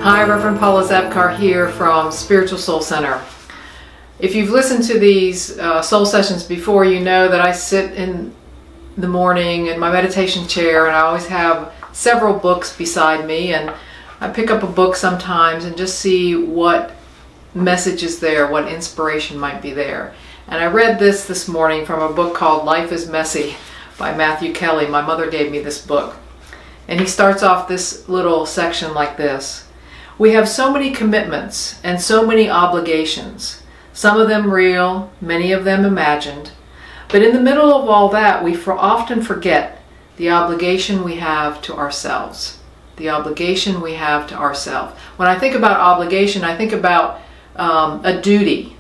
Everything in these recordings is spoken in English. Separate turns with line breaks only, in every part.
Hi, Reverend Paula Zabkar here from Spiritual Soul Center. If you've listened to these soul sessions before, you know that I sit in the morning in my meditation chair and I always have several books beside me, and I pick up a book sometimes and just see what message is there, what inspiration might be there. And I read this morning from a book called Life is Messy by Matthew Kelly. My mother gave me this book. And he starts off this little section like this. We have so many commitments and so many obligations, some of them real, many of them imagined. But in the middle of all that, we often forget the obligation we have to ourselves. The obligation we have to ourselves. When I think about obligation, I think about a duty,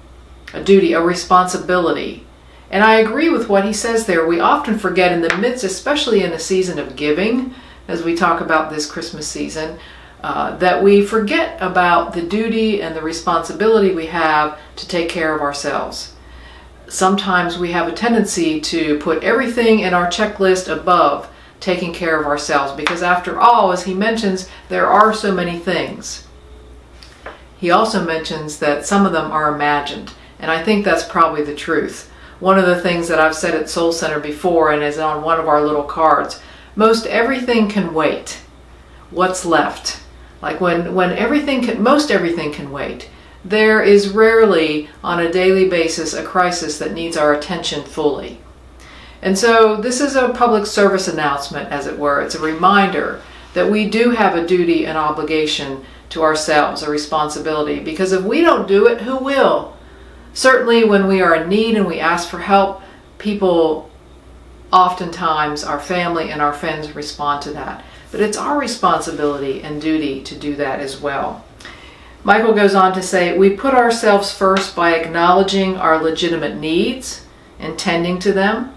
a responsibility. And I agree with what he says there. We often forget in the midst, especially in a season of giving, as we talk about this Christmas season, that we forget about the duty and the responsibility we have to take care of ourselves. Sometimes we have a tendency to put everything in our checklist above taking care of ourselves, because after all, as he mentions, there are so many things. He also mentions that some of them are imagined, and I think that's probably the truth. One of the things that I've said at Soul Center before, and is on one of our little cards, most everything can wait. What's left? Like when most everything can wait. There is rarely on a daily basis a crisis that needs our attention fully. And so this is a public service announcement, as it were. It's a reminder that we do have a duty and obligation to ourselves, a responsibility, because if we don't do it, who will? Certainly when we are in need and we ask for help, people, oftentimes our family and our friends, respond to that. But it's our responsibility and duty to do that as well. Michael goes on to say, we put ourselves first by acknowledging our legitimate needs and tending to them,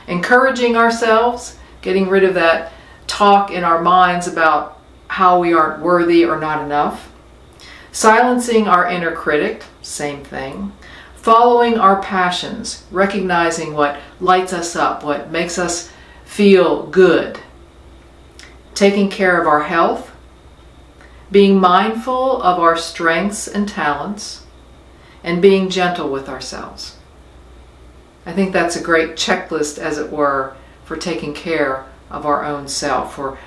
encouraging ourselves, getting rid of that talk in our minds about how we aren't worthy or not enough, silencing our inner critic, same thing, following our passions, recognizing what lights us up, what makes us feel good, taking care of our health, being mindful of our strengths and talents, and being gentle with ourselves. I think that's a great checklist, as it were, for taking care of our own self, for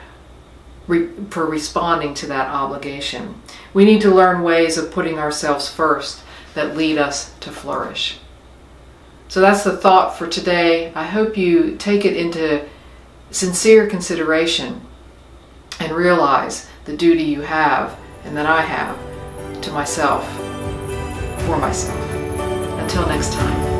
responding to that obligation. We need to learn ways of putting ourselves first that lead us to flourish. So that's the thought for today. I hope you take it into sincere consideration and realize the duty you have and that I have to myself, for myself. Until next time.